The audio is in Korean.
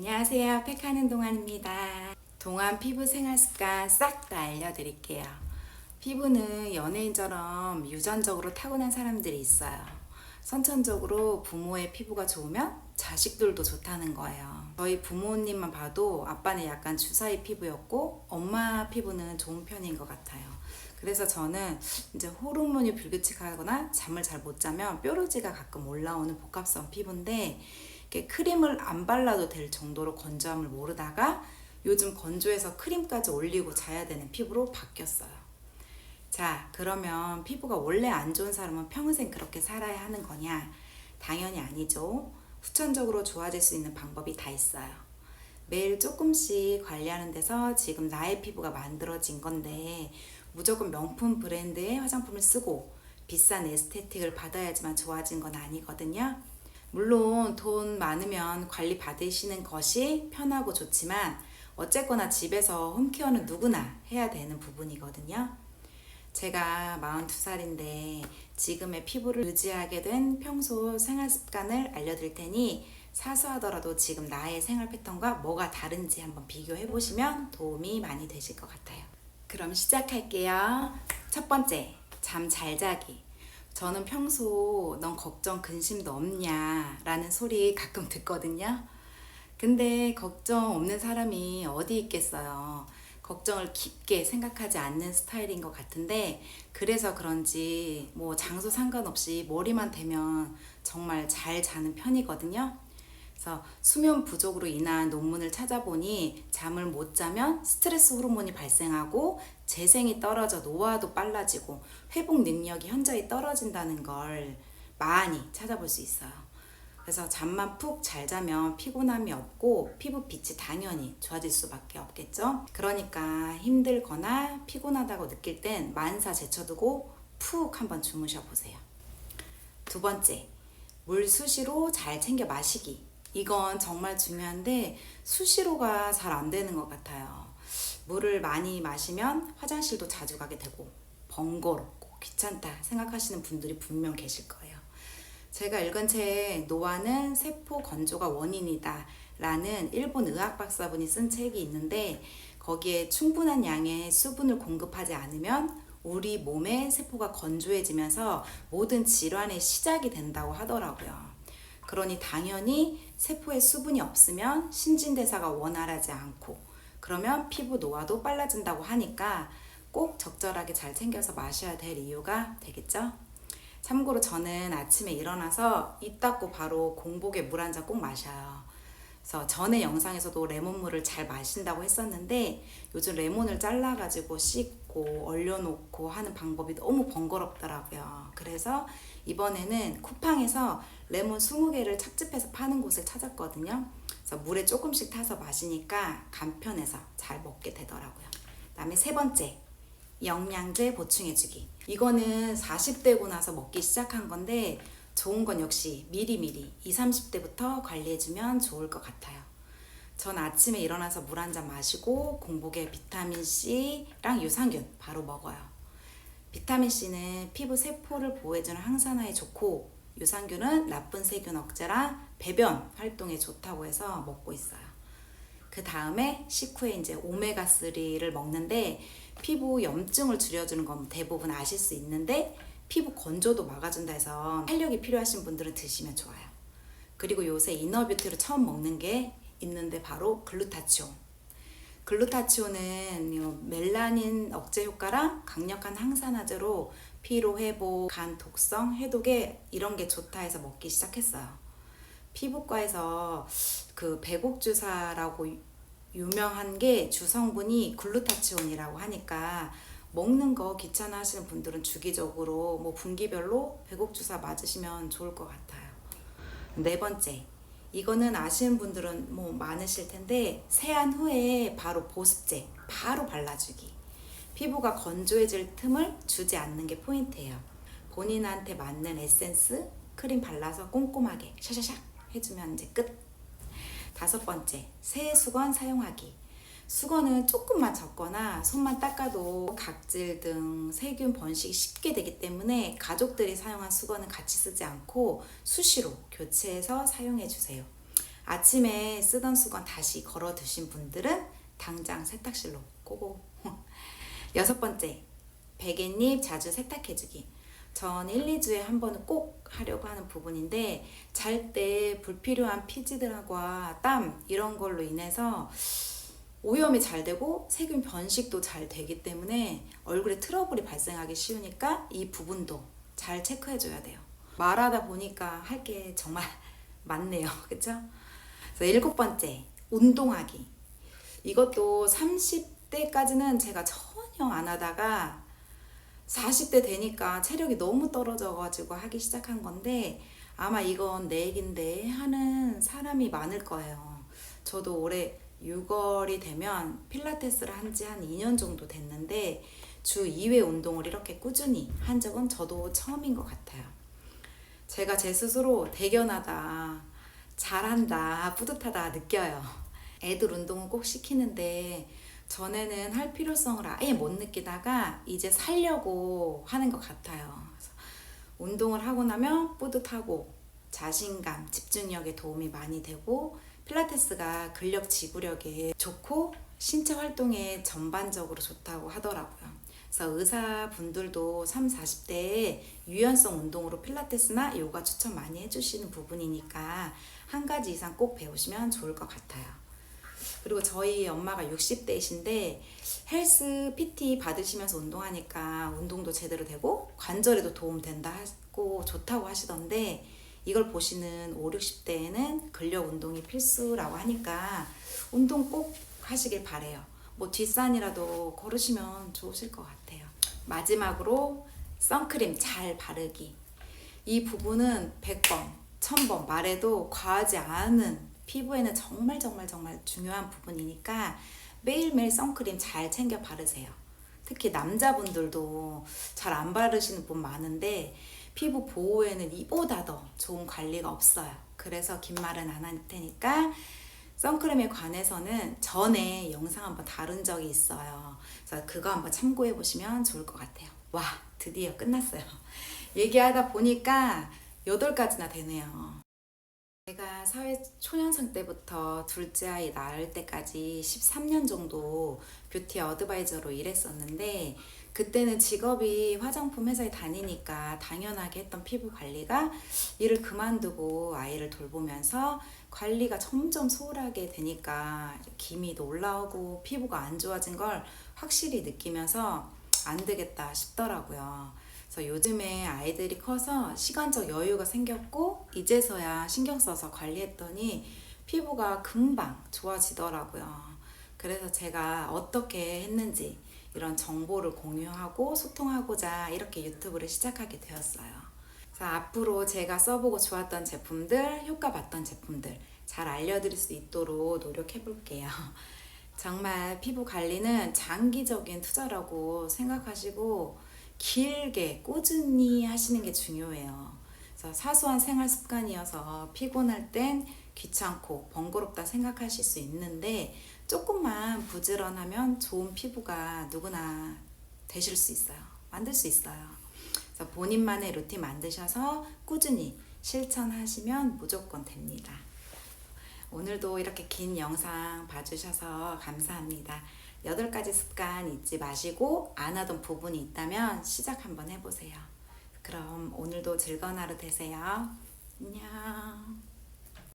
안녕하세요. 팩하는 동안입니다. 동안 피부 생활 습관 싹 다 알려드릴게요. 피부는 연예인처럼 유전적으로 타고난 사람들이 있어요. 선천적으로 부모의 피부가 좋으면 자식들도 좋다는 거예요. 저희 부모님만 봐도 아빠는 약간 주사위 피부였고 엄마 피부는 좋은 편인 것 같아요. 그래서 저는 이제 호르몬이 불규칙하거나 잠을 잘 못 자면 뾰루지가 가끔 올라오는 복합성 피부인데 크림을 안 발라도 될 정도로 건조함을 모르다가 요즘 건조해서 크림까지 올리고 자야 되는 피부로 바뀌었어요. 자, 그러면 피부가 원래 안 좋은 사람은 평생 그렇게 살아야 하는 거냐? 당연히 아니죠. 후천적으로 좋아질 수 있는 방법이 다 있어요. 매일 조금씩 관리하는 데서 지금 나의 피부가 만들어진 건데 무조건 명품 브랜드의 화장품을 쓰고 비싼 에스테틱을 받아야지만 좋아진 건 아니거든요. 물론 돈 많으면 관리 받으시는 것이 편하고 좋지만 어쨌거나 집에서 홈케어는 누구나 해야 되는 부분이거든요. 제가 42살인데 지금의 피부를 유지하게 된 평소 생활 습관을 알려드릴 테니 사소하더라도 지금 나의 생활 패턴과 뭐가 다른지 한번 비교해 보시면 도움이 많이 되실 것 같아요. 그럼 시작할게요. 첫 번째, 잠 잘 자기. 저는 평소 넌 걱정 근심도 없냐 라는 소리 가끔 듣거든요. 근데 걱정 없는 사람이 어디 있겠어요. 걱정을 깊게 생각하지 않는 스타일인 것 같은데 그래서 그런지 뭐 장소 상관없이 머리만 대면 정말 잘 자는 편이거든요. 그래서 수면 부족으로 인한 논문을 찾아보니 잠을 못 자면 스트레스 호르몬이 발생하고 재생이 떨어져 노화도 빨라지고 회복 능력이 현저히 떨어진다는 걸 많이 찾아볼 수 있어요. 그래서 잠만 푹 잘 자면 피곤함이 없고 피부 빛이 당연히 좋아질 수밖에 없겠죠. 그러니까 힘들거나 피곤하다고 느낄 땐 만사 제쳐두고 푹 한번 주무셔 보세요. 두 번째, 물 수시로 잘 챙겨 마시기. 이건 정말 중요한데 수시로가 잘 안 되는 것 같아요. 물을 많이 마시면 화장실도 자주 가게 되고 번거롭고 귀찮다 생각하시는 분들이 분명 계실 거예요. 제가 읽은 책 노화는 세포 건조가 원인이다 라는 일본 의학 박사분이 쓴 책이 있는데 거기에 충분한 양의 수분을 공급하지 않으면 우리 몸의 세포가 건조해지면서 모든 질환의 시작이 된다고 하더라고요. 그러니 당연히 세포에 수분이 없으면 신진대사가 원활하지 않고 그러면 피부 노화도 빨라진다고 하니까 꼭 적절하게 잘 챙겨서 마셔야 될 이유가 되겠죠? 참고로 저는 아침에 일어나서 입 닦고 바로 공복에 물 한 잔 꼭 마셔요. 그래서 전에 영상에서도 레몬물을 잘 마신다고 했었는데 요즘 레몬을 잘라가지고 씻고 얼려놓고 하는 방법이 너무 번거롭더라고요. 그래서 이번에는 쿠팡에서 레몬 20개를 착즙해서 파는 곳을 찾았거든요. 그래서 물에 조금씩 타서 마시니까 간편해서 잘 먹게 되더라고요. 그다음에 세 번째, 영양제 보충해주기. 이거는 40대고 나서 먹기 시작한 건데 좋은 건 역시 미리미리 20, 30대부터 관리해주면 좋을 것 같아요. 전 아침에 일어나서 물 한 잔 마시고 공복에 비타민C랑 유산균 바로 먹어요. 비타민C는 피부 세포를 보호해주는 항산화에 좋고 유산균은 나쁜 세균 억제랑 배변 활동에 좋다고 해서 먹고 있어요. 그 다음에 식후에 이제 오메가3를 먹는데 피부 염증을 줄여주는 건 대부분 아실 수 있는데 피부 건조도 막아준다 해서 활력이 필요하신 분들은 드시면 좋아요. 그리고 요새 이너뷰티로 처음 먹는 게 있는데 바로 글루타치온. 글루타치온은 멜라닌 억제 효과랑 강력한 항산화제로 피로 회복, 간 독성, 해독에 이런 게 좋다 해서 먹기 시작했어요. 피부과에서 그 배곡주사라고 유명한 게 주성분이 글루타치온이라고 하니까 먹는 거 귀찮아 하시는 분들은 주기적으로 뭐 분기별로 배곡주사 맞으시면 좋을 것 같아요. 네 번째, 이거는 아시는 분들은 뭐 많으실 텐데 세안 후에 바로 보습제 바로 발라주기. 피부가 건조해질 틈을 주지 않는 게 포인트예요. 본인한테 맞는 에센스, 크림 발라서 꼼꼼하게 샤샤샥 해주면 이제 끝. 다섯 번째, 세수건 사용하기. 수건은 조금만 젖거나 손만 닦아도 각질 등 세균 번식이 쉽게 되기 때문에 가족들이 사용한 수건은 같이 쓰지 않고 수시로 교체해서 사용해 주세요. 아침에 쓰던 수건 다시 걸어 두신 분들은 당장 세탁실로 고고. 여섯 번째, 베갯잎 자주 세탁해주기. 전 1, 2주에 한 번은 꼭 하려고 하는 부분인데, 잘 때 불필요한 피지들과 땀 이런 걸로 인해서 오염이 잘 되고 세균 변식도 잘 되기 때문에 얼굴에 트러블이 발생하기 쉬우니까 이 부분도 잘 체크해줘야 돼요. 말하다 보니까 할 게 정말 많네요. 그쵸? 그래서 일곱 번째, 운동하기. 이것도 30대까지는 제가 전혀 안 하다가 40대 되니까 체력이 너무 떨어져가지고 하기 시작한 건데, 아마 이건 내 얘긴데 하는 사람이 많을 거예요. 저도 올해 6월이 되면 필라테스를 한 지 한 2년 정도 됐는데, 주 2회 운동을 이렇게 꾸준히 한 적은 저도 처음인 것 같아요. 제가 제 스스로 대견하다, 잘한다, 뿌듯하다 느껴요. 애들 운동은 꼭 시키는데 전에는 할 필요성을 아예 못 느끼다가 이제 살려고 하는 것 같아요. 그래서 운동을 하고 나면 뿌듯하고 자신감, 집중력에 도움이 많이 되고, 필라테스가 근력 지구력에 좋고 신체 활동에 전반적으로 좋다고 하더라고요. 그래서 의사분들도 30, 40대에 유연성 운동으로 필라테스나 요가 추천 많이 해주시는 부분이니까 한 가지 이상 꼭 배우시면 좋을 것 같아요. 그리고 저희 엄마가 60대이신데 헬스 PT 받으시면서 운동하니까 운동도 제대로 되고 관절에도 도움 된다 하고 좋다고 하시던데, 이걸 보시는 5, 60대에는 근력 운동이 필수라고 하니까 운동 꼭 하시길 바래요. 뭐 뒷산이라도 걸으시면 좋으실 것 같아요. 마지막으로 선크림 잘 바르기. 이 부분은 100번, 1000번 말해도 과하지 않은 피부에는 정말 중요한 부분이니까 매일매일 선크림 잘 챙겨 바르세요. 특히 남자분들도 잘 안 바르시는 분 많은데 피부 보호에는 이보다 더 좋은 관리가 없어요. 그래서 긴 말은 안 할 테니까 선크림에 관해서는 전에 영상 한번 다룬 적이 있어요. 그래서 그거 한번 참고해 보시면 좋을 것 같아요. 와, 드디어 끝났어요. 얘기하다 보니까 8가지나 되네요. 제가 사회 초년생 때부터 둘째 아이 낳을 때까지 13년 정도 뷰티 어드바이저로 일했었는데, 그때는 직업이 화장품 회사에 다니니까 당연하게 했던 피부 관리가 일을 그만두고 아이를 돌보면서 관리가 점점 소홀하게 되니까 기미도 올라오고 피부가 안 좋아진 걸 확실히 느끼면서 안 되겠다 싶더라고요. 그래서 요즘에 아이들이 커서 시간적 여유가 생겼고 이제서야 신경 써서 관리했더니 피부가 금방 좋아지더라고요. 그래서 제가 어떻게 했는지 이런 정보를 공유하고 소통하고자 이렇게 유튜브를 시작하게 되었어요. 그래서 앞으로 제가 써보고 좋았던 제품들, 효과 봤던 제품들 잘 알려드릴 수 있도록 노력해 볼게요. 정말 피부 관리는 장기적인 투자라고 생각하시고 길게 꾸준히 하시는 게 중요해요. 그래서 사소한 생활 습관이어서 피곤할 땐 귀찮고 번거롭다 생각하실 수 있는데, 조금만 부지런하면 좋은 피부가 누구나 되실 수 있어요. 만들 수 있어요. 그래서 본인만의 루틴 만드셔서 꾸준히 실천하시면 무조건 됩니다. 오늘도 이렇게 긴 영상 봐주셔서 감사합니다. 8가지 습관 잊지 마시고 안 하던 부분이 있다면 시작 한번 해보세요. 그럼 오늘도 즐거운 하루 되세요. 안녕.